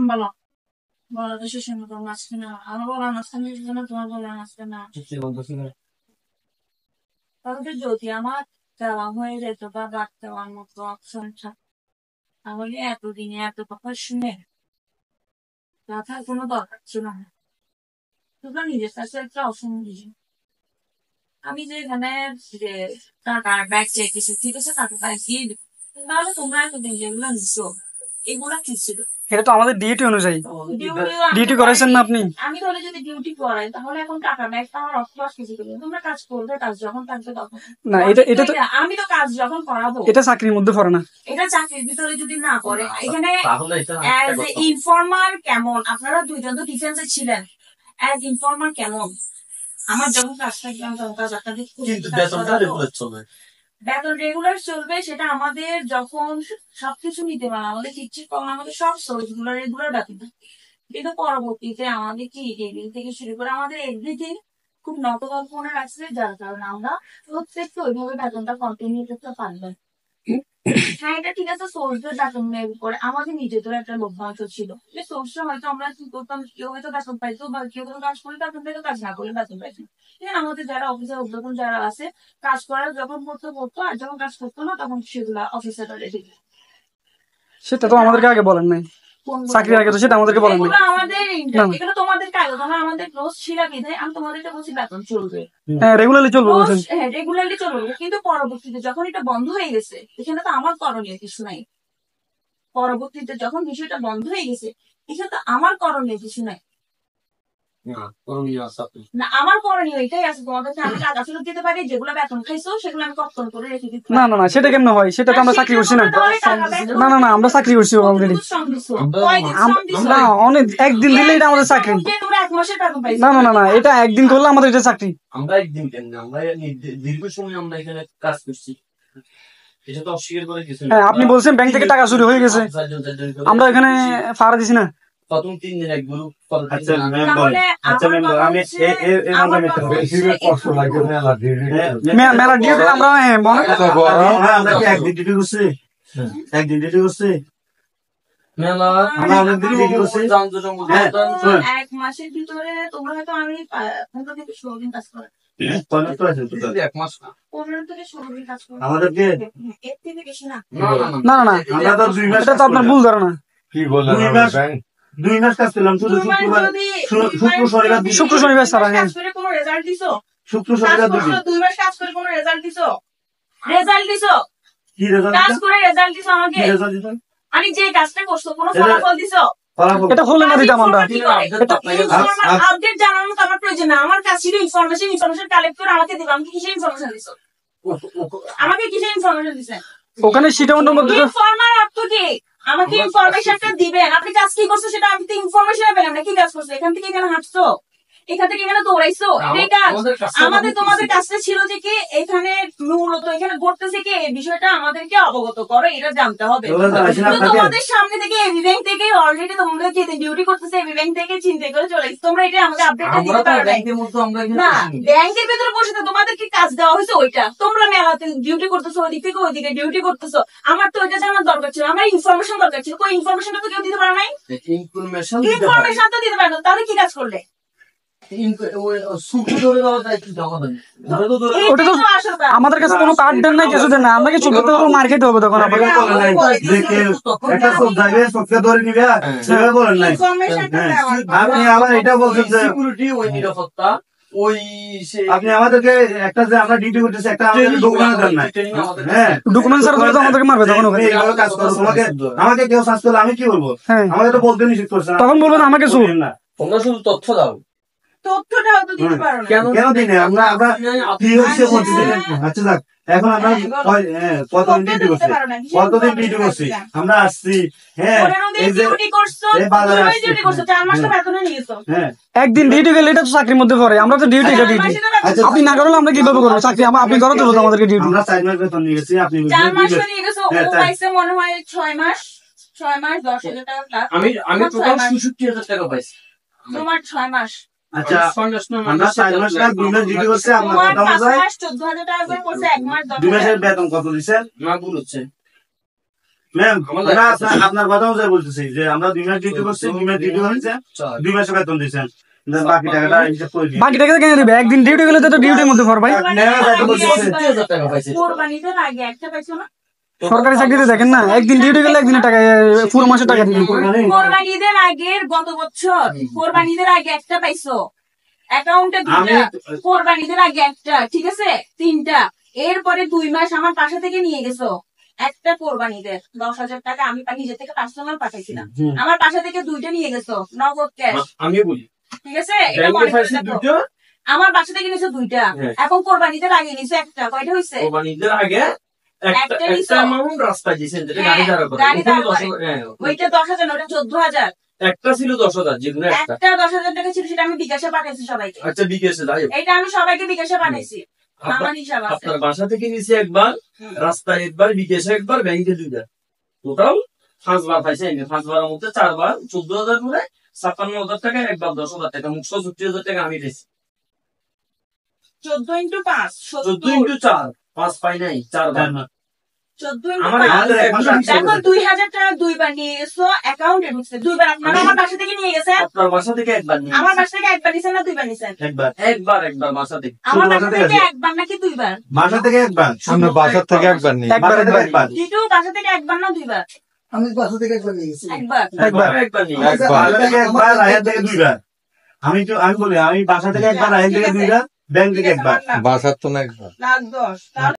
বলো। বলো তো শেষের মতো নাচতে না, আমার বলা নাচতে না, তোমার বলা নাচতে না। তাহলে যদি আমার দেওয়া হয়ে যেত বা বাদ দেওয়ার মতো অপশন থাকতো, তাহলে এতদিনে এত কথা শুনে রাখার কোনো দরকার ছিল না। তোমরা নিজের কাছে একটা অপশন দিয়েছো। আমি যে এখানে যে টাকার ব্যাগ চেয়েছি, ঠিক আছে, টাকা ব্যাগ দিয়ে দিবো। তাহলে তোমরা এতদিন যেগুলো নিচ্ছো, এগুলা কি ছিল? এটা তো আমাদের ডিউটি অনুযায়ী। ডিউটিও আমি ডিউটি তো করেছেন করাইনি। না আপনি? আমি তাহলে যদি ডিউটি করাই, তাহলে এখন টাকা ব্যাগ আমার অর্থ কিছু করবে, তোমরা কাজ করবে, কাজ যখন থাকবে তখন। না, এটা লজিক তো এটা তো এটা। আমি তো কাজ যখন করাবো, এটা চাকরির মধ্যে পড়ে না। এটা চাকরির ভিতরে যদি না পড়ে, এখানে অ্যাজ এ ইনফর্মার কেমন, আপনারা দুইজন তো ডিফেন্সে ছিলেন, অ্যাজ ইনফর্মার কেমন আমার যখন কাজ থাকবে আমি তখন কাজ আপনাদের বেতন রেগুলার চলবে, সেটা আমাদের যখন সবকিছু নিতে পারে, আমাদের চিটচিট কখন আমাদের সব সোর্স গুলো রেগুলার বেতন থাকে। কিন্তু পরবর্তীতে আমাদের কি টেবিল থেকে শুরু করে আমাদের এভরিথিং খুব নতগল্প মনে রাখছে, যার কারণে আমরা প্রত্যেককে ওইভাবে বেতনটা কন্টিনিউ করতে পারলাম। হ্যাঁ, এটা ঠিক আছে, সোর্সদের বেতন নেই করে আমাদের নিজেদের একটা লভ্যাংশ ছিল, যে সোর্সটা হয়তো আমরা কি করতাম, কেউ হয়তো বেতন পাইতো বা কেউ কোনো কাজ করলে বেতন পাইতো, কাজ না করলে বেতন পাইতো। আমাদের যারা অফিসের উদ্যোগন যারা আছে, কাজ করার যখন করতে করতো আর যখন কাজ করতো না তখন সেগুলা অফিসাররা রেখে দিত। সেটা তো আমাদেরকে আগে বলেন নাই, চাকরির আগে তো সেটা আমাদেরকে বলেন নাই। আমাদের এগুলো তোমাদের কাজ, তোমরা আমাদের ক্লোজ ছিল বিধায় আমি তোমাদেরকে বলছি বেতন চলবে, হ্যাঁ রেগুলারলি চলবে বলছেন। হ্যাঁ রেগুলারলি চলবে। কিন্তু পরবর্তীতে যখন এটা বন্ধ হয়ে গেছে, এখানে তো আমার করণীয় কিছু নাই। পরবর্তীতে যখন বিষয়টা বন্ধ হয়ে গেছে, এখানে তো আমার করণীয় কিছু নাই। না, আমার করণীয় এটাই আছে, তোমাদেরকে আমি টাকা ফেরত দিতে পারি, যেগুলো বেতন খাইছো সেগুলো আমি কর্তন করে রেখে দিতে পারি। না না না, সেটা কেমন হয়? সেটা তো আমরা চাকরি করছি না। না না না, আমরা চাকরি করছি অলরেডি। না, অনেক একদিন দিলে এটা আমাদের চাকরি। তোমরা 1 মাসের বেতন পাইছো। না না না না, এটা একদিন করলে আমাদের এটা চাকরি। আমরা একদিন কেন, আমরা দীর্ঘ সময় আমরা এখানে কাজ করছি, এটা তো অস্বীকার করে কিছু না। হ্যাঁ, আপনি বলছেন ব্যাংক থেকে টাকা চুরি হয়ে গেছে, আমরা এখানে ফাড়া দিছি না। প্রথম 3 দিন এক গ্রুপ। আচ্ছা মেম্বার, আমি কষ্ট লাগে মেলা ডিউটি আমরা মনে আমরা কি একদিন ডিউটি করছি? একদিন ডিউটি করছি মেলা আমরা অনেক দিন ডিউটি করছি। 1 মাসের ভিতরে তোমরা হয়তো আমি 15 থেকে 16 দিন কাজ করো। 1 মাস 15 থেকে 16 দিন কাজ করো। আমাদেরকে এর থেকে বেশি না। না না না, আমরা তো 2 মাস, এটা তো আপনার ভুল ধারণা। কি বললেন? 2 মাস কাজ করলাম, শুধু শুক্রবার শুক্র শনিবার শুক্র শনিবার ছাড়া। হ্যাঁ, কাজ করে কোনো রেজাল্ট দিছো? শুক্র শনিবার 2 মাস কাজ করে কোনো রেজাল্ট দিছো? রেজাল্ট দিছো? কি রেজাল্ট? কাজ করে রেজাল্ট দিছো আমাকে? কি রেজাল্ট দিবেন? আমি যে কাজটা করছো কোনো ফলাফল দিছো? এটা হলো না দিতাম আমরা। আপডেট জানানো তো আমার প্রয়োজন না, আমার কাছে ছিল ইনফরমেশন কালেক্ট করে আমাকে দিবা। আমি কিসের ইনফরমেশন দিছো? আমাকে কিসের ইনফরমেশন দিছেন? ওখানে সিটাউনের মধ্যে ইনফরমার অর্থ কি? আমাকে ইনফরমেশনটা দিবেন। আপনি কাজ কি করছো সেটা আমি তো ইনফরমেশন পেলাম না, কি কাজ করছো? এখান থেকে এখানে হাঁটছো, এখান থেকে এখানে দৌড়াইছো, এটাই কাজ। আমাদের তোমাদের কাজটা ছিল যে কি, এখানে মূলত এখানে ঘটতেছে কি এই বিষয়টা আমাদেরকে অবগত করো, এটা জানতে হবে। তোমাদের সামনে থেকে এবি ব্যাংক থেকে অলরেডি তোমাদেরকে ডিউটি করতেছে, এবি ব্যাংক থেকে চিন্তা করে চলে গেছে, তোমরা এটা আমাদের আপডেটটা দিতে পারো না। ব্যাংকের ভিতরে বসে তো তোমাদেরকে কাজ দেওয়া হয়েছে ওইটা, তোমরা মেলাতে ডিউটি করতেছো, ওইদিক থেকে ওইদিকে ডিউটি করতেছো। আমার তো ওইটা জানার দরকার ছিল, আমার ইনফরমেশন দরকার ছিল, কোন ইনফরমেশনটা তো কেউ দিতে পারে নাই। ইনফরমেশন তো দিতে পারে না, তাহলে কি কাজ করলে? আমাদের কাছে কোনো কার্ড দেন নাই, কিছু দেন না, আমরা কি চুপ করতে পারবো? মার্কেট হবে তখন আপনাকে একটা সব জায়গায় সবকে ধরে নিবে, সেটা বলেন নাই। আপনি আবার এটা বলছেন যে সিকিউরিটি, ওই নিরাপত্তা, ওই আপনি আমাদেরকে একটা যে আমরা ডিউটি করতেছি, একটা আমাদের ডকুমেন্ট দেন নাই। হ্যাঁ, ডকুমেন্ট স্যার তো আমাদেরকে মারবে তখন ওখানে। এইভাবে কাজ করো, তোমাকে আমাকে কেউ সার্চ করলে আমি কি বলবো? হ্যাঁ, আমাকে তো বলতে নিষেধ করছে না। তখন বলবেন আমাকে চুপ না, তোমরা শুধু তথ্য দাও। তথ্যটাও তো দিতে পারো না। কেন দিনে আমরা কি হচ্ছে বলছি। আচ্ছা যাক, এখন আমরা কতদিন ডিউটি করছি, কতদিন ডিউটি করছি, আমরা আসছি। হ্যাঁ, এই যে এই বাজারে আসছি। হ্যাঁ, একদিন ডিউটি গেলে এটা তো চাকরির মধ্যে পড়ে, আমরা তো ডিউটি এটা ডিউটি। আপনি না করলে আমরা কিভাবে করবো চাকরি? আপনি করো তো আমাদেরকে ডিউটি। আমরা 4 মাস বেতন নিয়ে গেছি, আপনি 4 মাস নিয়ে গেছো, ও পাইছে মনে হয় 6 মাস 10,000 টাকা প্লাস। আমি টোটাল 66,000 টাকা পাইছি। তোমার 6 মাস। আচ্ছা, আমরা 4 মাস না 2 মাস ডিউটি করছি, আমার তোমার কথা 5 অনুযায়ী মাস 14,000 টাকা করে পড়ছে, 1 মাস 2 মাসের বেতন কত দিচ্ছেন? না ভুল হচ্ছে, ম্যাম আপনার কথা অনুযায়ী বলতেছি যে আমরা 2 মাস ডিউটি করছি, 2 মাস ডিউটি হয়েছে, 2 মাসে বেতন দিয়েছেন, বাকি টাকাটা হিসাব করে দিন। বাকি টাকা কেন দিবে? একদিন ডিউটি গেলে তো ডিউটির মধ্যে পড় ভাই। কোরবানিদের আগে একটা পাইছো না? সরকারি চাকরিতে দেখেন না, একদিন ডিউটি গেলে একদিনের টাকা, পুরো মাসের টাকা দিবে। কোরবানিদের আগের গত বছর কোরবানিদের আগে একটা পাইছো, অ্যাকাউন্টে দুইটা, কোরবানিদের আগে একটা, ঠিক আছে, 3টা, এরপরে 2 মাস আমার পাশা থেকে নিয়ে গেছো একটা কোরবানিদের 10,000 টাকা আমি নিজে থেকে পার্সোনাল পাঠাইছিলাম, আমার পাশা থেকে 2টা নিয়ে গেছো নগদ ক্যাশ, আমি বলি ঠিক আছে, এটা মনে করে দেখো। আমার বাসা থেকে নিছো 2টা, এখন কোরবানিদের আগে নিছো একটা, কয়টা হইছে? কোরবানিদের আগে একটা অ্যামাউন্ট রাস্তা দিয়েছেন, যেটা গাড়ি দাঁড়া করে, গাড়ি দাঁড়া করে। হ্যাঁ, ওইটা 10,000, ওটা 14,000, একটা ছিল 10,000, যেগুলো একটা। একটা 10,000 টাকা ছিল, সেটা আমি বিকাশে পাঠাইছি সবাইকে, আচ্ছা বিকেশে যাই হোক। এটা আমি সবাইকে বিকাশে পাঠাইছি, আমার হিসাব আছে। আপনার বাসা থেকে নিচে একবার, রাস্তায় একবার, বিকেশে একবার, ব্যাংকে 2বার, টোটাল 5বার পাইছে। 5বারের মধ্যে 4বার 14,000 করে 56,000 টাকা, একবার 10,000 টাকা, মোট 64,000 টাকা আমি পেয়েছি। 14 into 5 14 into 4, 5 পাই নাই, 4বার। 14 into আমার 5 এখন এখন 2,000 টাকা 2বার নিয়ে গেছো, অ্যাকাউন্টে ঢুকছে 2বার। আপনারা আমার বাসা থেকে নিয়ে গেছেন, আপনার বাসা থেকে একবার নিয়ে আমার বাসা থেকে একবার নিছেন না 2বার নিছেন? একবার একবার বাসা থেকে। আমার বাসা বাসা থেকে থেকে একবার নাকি 2বার? বাসা থেকে একবার, আমরা বাসার থেকে একবার নিই। একবার বাসা থেকে একবার, জিটু বাসা থেকে একবার না 2বার? আমি বাসা থেকে একবার নিয়ে গেছি। একবার। একবার নিয়ে একবার। বাসা থেকে একবার, রাহের থেকে 2বার। আমি বলি আমি বাসা থেকে একবার, রাহের থেকে 2বার, ব্যাংক থেকে একবার। বাসার তো না একবার। লাখ 10